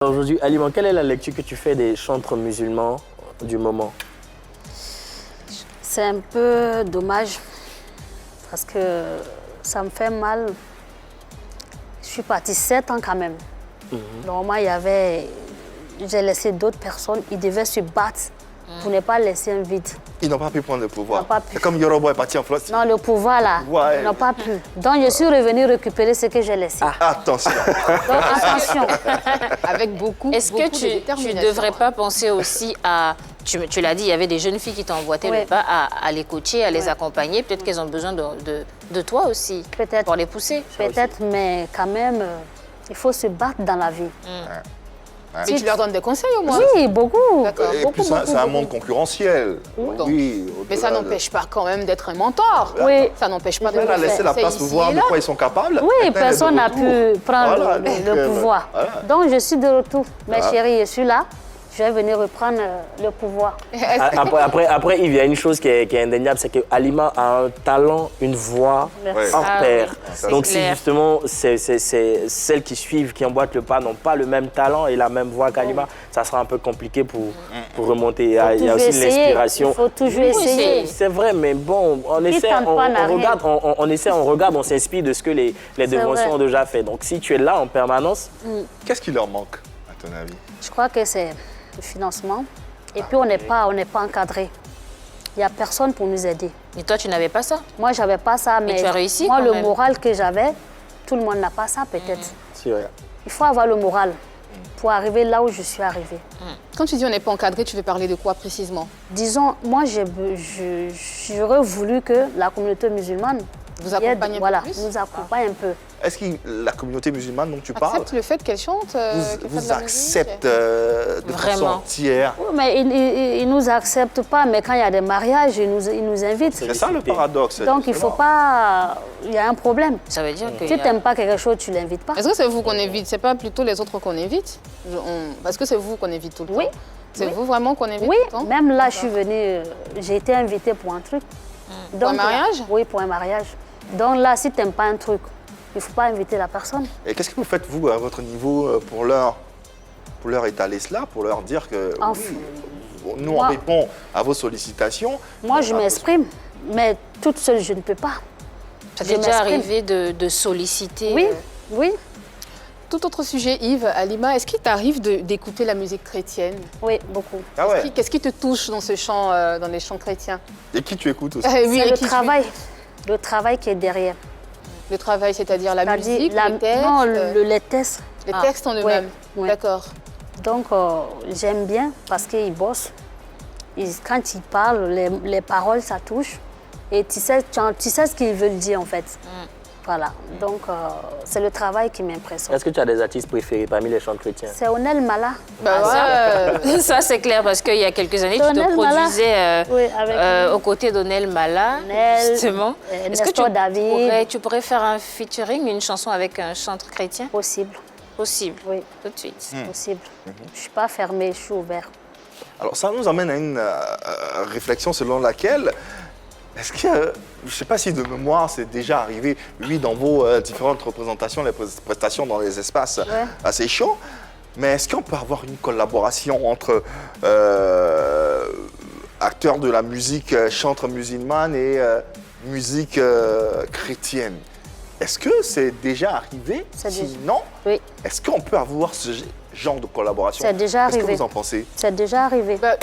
Aujourd'hui, Alima, quelle est la lecture que tu fais des chantres musulmans du moment? C'est un peu dommage parce que ça me fait mal. Je suis partie 7 ans quand même. Normalement, j'ai laissé d'autres personnes, ils devaient se battre pour ne pas laisser un vide. Ils n'ont pas pu prendre le pouvoir. Ils n'ont pas pu. C'est comme Yorobo est parti en France. Non, le pouvoir là, ils n'ont pas pu. Donc je suis revenue récupérer ce que j'ai laissé. Attention. Donc attention. Avec beaucoup, Est-ce que tu ne devrais pas penser aussi à... Tu l'as dit, il y avait des jeunes filles qui t'envoyaient le pas à les coacher, à les accompagner. Peut-être qu'elles ont besoin de toi aussi pour les pousser. Peut-être, mais quand même, il faut se battre dans la vie. Mais tu leur donnes des conseils au moins? Oui, beaucoup. D'accord. Et puis c'est un monde concurrentiel. Oui, Mais ça n'empêche pas quand même d'être un mentor. Oui. Ça n'empêche pas de Elle a laissé la place pour voir de quoi ils sont capables. Oui, personne n'a pu prendre le pouvoir. Voilà. Donc je suis de retour. Mes chéris, je suis là. Je vais venir reprendre le pouvoir. Après, il y a une chose qui est indéniable, c'est que Alima a un talent, une voix Merci. hors pair. oui, Donc si clair. justement celles qui suivent, qui emboîtent le pas, n'ont pas le même talent et la même voix qu'Alima, ça sera un peu compliqué pour remonter. Il y a aussi l'inspiration. Il faut toujours essayer. C'est vrai, mais bon, on essaie, tente pas n'a rien. on regarde, on s'inspire de ce que les devanciers vrai. ont déjà fait. Donc si tu es là en permanence, Qu'est-ce qui leur manque, à ton avis? Je crois que c'est le financement. Et puis on n'est pas encadré. Il n'y a personne pour nous aider. Et toi, tu n'avais pas ça? Moi, je n'avais pas ça, mais tu as réussi moi, quand le même. moral que j'avais, tout le monde n'a pas ça peut-être. c'est vrai. Il faut avoir le moral pour arriver là où je suis arrivée. Quand tu dis on n'est pas encadré, tu veux parler de quoi précisément? Disons, moi, j'aurais voulu que la communauté musulmane Vous accompagne un peu voilà, plus? nous accompagne un peu. Est-ce que la communauté musulmane dont tu parles Accepte le fait qu'elle chante, qu'elle fasse vous de la accepte musique? de façon Vraiment. entière? Oui, mais ils ne nous acceptent pas, mais quand il y a des mariages, ils nous invitent. C'est ça le paradoxe. Donc il ne faut justement. pas... Il y a un problème. Ça veut dire que... Si tu n'aimes pas quelque chose, tu ne l'invites pas. Est-ce que c'est vous qu'on évite? C'est pas plutôt les autres qu'on évite? Parce que c'est vous qu'on évite tout le Oui. temps. C'est vous vraiment qu'on évite Oui, tout le temps? même là, je suis venue, j'ai été invitée pour un truc. Pour un mariage? Oui, pour un mariage. Donc là, si tu n'aimes pas un truc, il ne faut pas inviter la personne. Et qu'est-ce que vous faites, vous, à votre niveau, pour leur étaler cela, pour leur dire que Enfin, oui, nous, on moi- répond à vos sollicitations? Moi, je m'exprime, mais toute seule, je ne peux pas. Ça Je t'est déjà m'exprime. arrivé de solliciter... Oui, oui, Tout autre sujet, Yves, Alima, est-ce qu'il t'arrive d'écouter la musique chrétienne? oui, beaucoup. Ah ouais. Qu'est-ce qui te touche dans ce chant, dans les chants chrétiens? Et qui tu écoutes aussi? Oui, C'est et le qui tu- travail. Le travail qui est derrière. Le travail, c'est-à-dire la C'est-à-dire musique, les textes? non, les textes. Les textes en eux-mêmes. ouais. D'accord. Donc, j'aime bien parce qu'ils bossent. Quand ils parlent, les paroles, ça touche. Et tu sais ce qu'ils veulent dire, en fait. Voilà. Donc, c'est le travail qui m'impressionne. Est-ce que tu as des artistes préférés parmi les chants chrétiens? C'est Onel Mala. Ça, c'est clair, parce qu'il y a quelques années, tu te Donnel Mala. produisais Oui, avec aux côtés d'Onel Mala, Onel, justement. Est-ce que Nestor David. tu pourrais faire un featuring, une chanson avec un chanteur chrétien? Possible, Possible, oui, tout de suite. possible. Je ne suis pas fermée, je suis ouverte. Alors, ça nous amène à une réflexion selon laquelle, est-ce que, je ne sais pas si de mémoire c'est déjà arrivé, oui, dans vos différentes représentations, les prestations dans les espaces assez chauds, mais est-ce qu'on peut avoir une collaboration entre acteurs de la musique chantre musulmane et musique chrétienne? Est-ce que c'est déjà arrivé? C'est déjà- Sinon, Oui, est-ce qu'on peut avoir ce genre de collaboration? C'est déjà Qu'est-ce que arrivé. vous en pensez? c'est déjà arrivé. Bah,